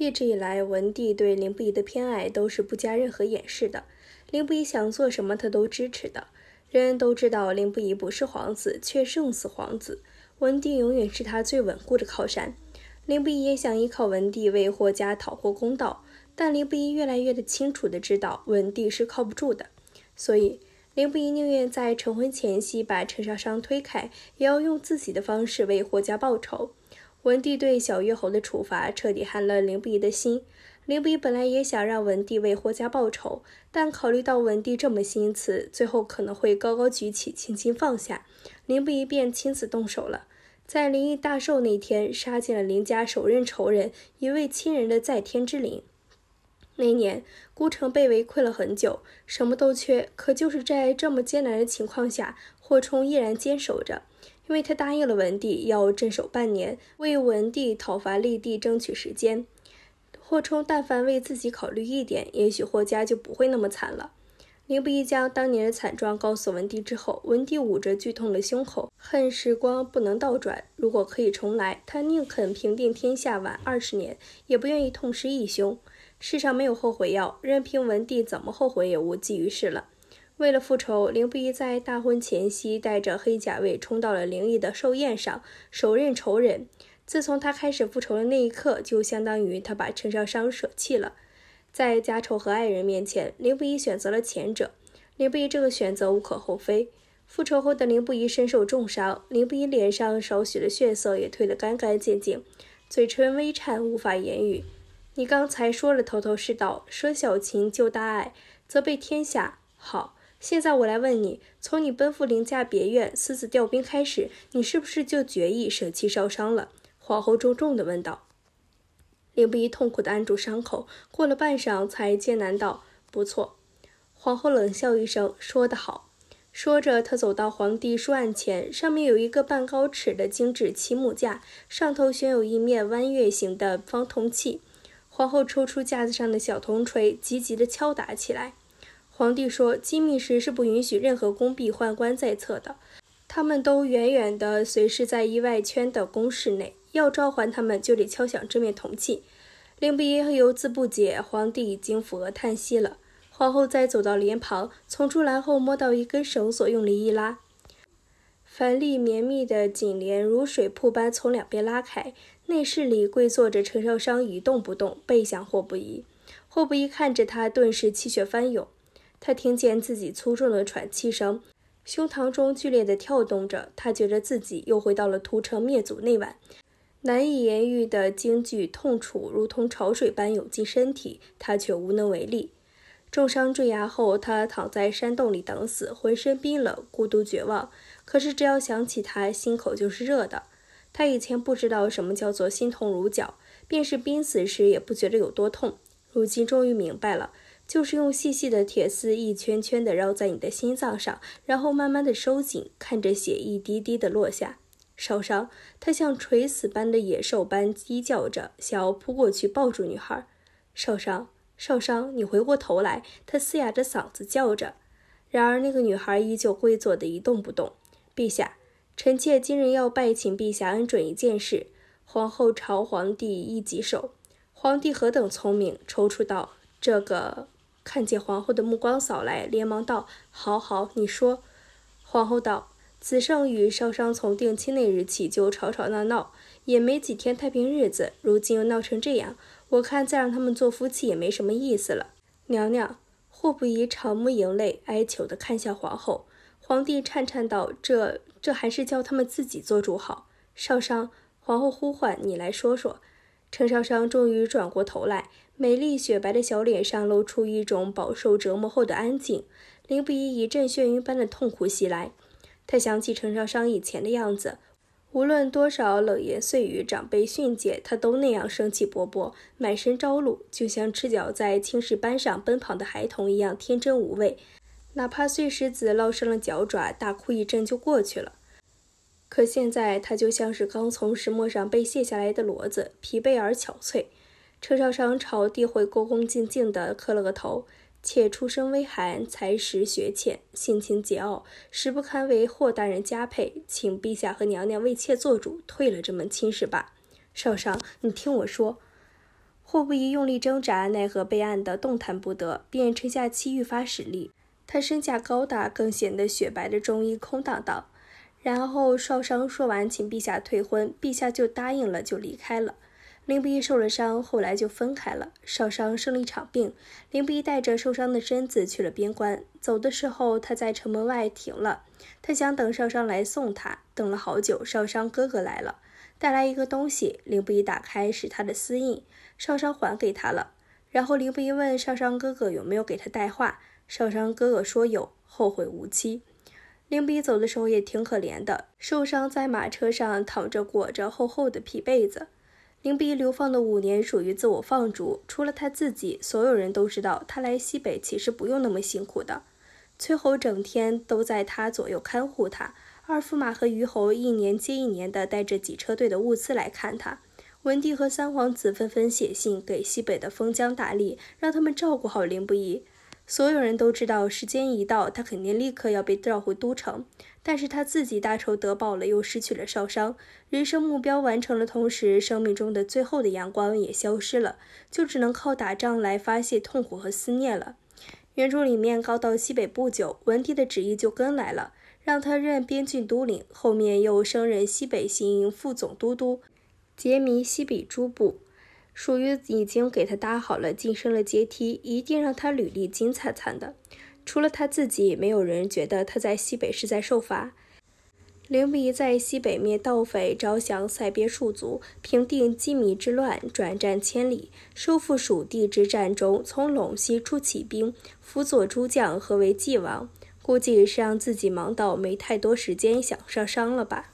一直以来，文帝对凌不疑的偏爱都是不加任何掩饰的。凌不疑想做什么，他都支持的。人人都知道凌不疑不是皇子，却胜似皇子。文帝永远是他最稳固的靠山。凌不疑也想依靠文帝为霍家讨回公道，但凌不疑越来越清楚地知道文帝是靠不住的，所以凌不疑宁愿在成婚前夕把陈少商推开，也要用自己的方式为霍家报仇。文帝对小越侯的处罚彻底寒了凌不疑的心。凌不疑本来也想让文帝为霍家报仇，但考虑到文帝这么心慈，最后可能会高高举起，轻轻放下，凌不疑便亲自动手了。在临沂大寿那天，杀进了凌家首任仇人，一位亲人的在天之灵。那年孤城被围困了很久，什么都缺，可就是在这么艰难的情况下，霍冲依然坚守着，因为他答应了文帝要镇守半年，为文帝讨伐郦帝争取时间。霍冲但凡为自己考虑一点，也许霍家就不会那么惨了。凌不疑将当年的惨状告诉文帝之后，文帝捂着剧痛的胸口，恨时光不能倒转，如果可以重来，他宁肯平定天下晚20年，也不愿意痛失义兄。世上没有后悔药，任凭文帝怎么后悔也无济于事了。为了复仇，凌不疑在大婚前夕带着黑甲卫冲到了凌沂的寿宴上，手刃仇人。自从他开始复仇的那一刻，就相当于他把陈少商舍弃了。在家仇和爱人面前，凌不疑选择了前者。凌不疑这个选择无可厚非。复仇后的凌不疑身受重伤，凌不疑脸上少许的血色也褪得干干净净，嘴唇微颤，无法言语。你刚才说了头头是道，舍小情救大爱，责备天下。好，现在我来问你，从你奔赴凌家别院，私自调兵开始，你是不是就决意舍弃少商了？皇后重重地问道。凌不疑痛苦地按住伤口，过了半晌才艰难道：“不错。”皇后冷笑一声，说得好。说着，她走到皇帝书案前，上面有一个半高尺的精致漆木架，上头悬有一面弯月形的方铜器。皇后抽出架子上的小铜锤，急急地敲打起来。皇帝说，机密时是不允许任何宫婢宦官在侧的，他们都远远地随时在衣外圈的宫室内，要召唤他们就得敲响这面铜器。凌不疑犹自不解，皇帝已经抚额叹息了。皇后再走到帘旁，从竹篮后摸到一根绳索，用力一拉，繁丽绵密的锦帘如水瀑般从两边拉开，内室里跪坐着陈少商一动不动，背向霍不疑。霍不疑看着他，顿时气血翻涌。他听见自己粗重的喘气声，胸膛中剧烈地跳动着，他觉得自己又回到了屠城灭族那晚。难以言喻的惊惧痛楚如同潮水般涌进身体，他却无能为力。重伤坠崖后，他躺在山洞里等死，浑身冰冷，孤独绝望。可是只要想起他，心口就是热的。他以前不知道什么叫做心痛如绞，便是濒死时也不觉得有多痛。如今终于明白了，就是用细细的铁丝一圈圈地绕在你的心脏上，然后慢慢地收紧，看着血一滴滴地落下。少商，他像垂死般的野兽般鸡叫着，想要扑过去抱住女孩。少商，少商，你回过头来！他嘶哑着嗓子叫着。然而那个女孩依旧跪坐的一动不动。陛下，臣妾今日要拜请陛下恩准一件事。皇后朝皇帝一击手。皇帝何等聪明，踌躇道：“这个。”看见皇后的目光扫来，连忙道：“好好，你说。”皇后道：“子胜与少商从定亲那日起就吵吵闹闹，也没几天太平日子，如今又闹成这样，我看再让他们做夫妻也没什么意思了。”娘娘，霍不疑长目盈泪，哀求地看向皇后。皇帝颤颤道：“这还是叫他们自己做主好。”少商，皇后呼唤：“你来说说。”陈少商终于转过头来，美丽雪白的小脸上露出一种饱受折磨后的安静。凌不疑一阵眩晕般的痛苦袭来。他想起陈少商以前的样子，无论多少冷言碎语、长辈训诫，他都那样生气勃勃，满身朝露，就像赤脚在青石斑上奔跑的孩童一样天真无畏。哪怕碎石子烙伤了脚爪，大哭一阵就过去了。可现在他就像是刚从石磨上被卸下来的骡子，疲惫而憔悴。陈少商朝帝会恭恭敬敬地磕了个头，且出身微寒，才识学浅，性情桀骜，实不堪为霍大人加配，请陛下和娘娘为妾做主，退了这门亲事吧。少商，你听我说。霍不疑用力挣扎，奈何被按得动弹不得，便沉下气愈发使力。他身价高大，更显得雪白的中衣空荡荡。然后少商说完请陛下退婚，陛下就答应了，就离开了。凌不疑受了伤，后来就分开了。少商生了一场病，凌不疑带着受伤的身子去了边关。走的时候，他在城门外停了，他想等少商来送他。等了好久，少商哥哥来了，带来一个东西，凌不疑打开是他的丝印，少商还给他了。然后凌不疑问少商哥哥有没有给他带话，少商哥哥说有，后会无期。凌不疑走的时候也挺可怜的，受伤在马车上躺着裹着厚厚的皮被子。凌不疑流放的5年属于自我放逐，除了他自己，所有人都知道他来西北其实不用那么辛苦的。崔侯整天都在他左右看护他，二驸马和虞侯1年接1年的带着几车队的物资来看他。文帝和三皇子纷纷写信给西北的封疆大吏，让他们照顾好凌不疑。所有人都知道时间一到，他肯定立刻要被调回都城，但是他自己大仇得报了，又失去了少商，人生目标完成了，同时生命中的最后的阳光也消失了，就只能靠打仗来发泄痛苦和思念了。原著里面刚到西北不久，文帝的旨意就跟来了，让他任边郡都领，后面又升任西北行营副总都督，节迷西北诸部，属于已经给他搭好了晋升了阶梯，一定让他履历金灿灿的。除了他自己，没有人觉得他在西北是在受罚。凌不疑在西北灭盗匪，招降塞鳖戍卒，平定羁縻之乱，转战千里，收复蜀地之战中，从陇西出起兵，辅佐诸将，合为晋王。估计是让自己忙到没太多时间想上商了吧。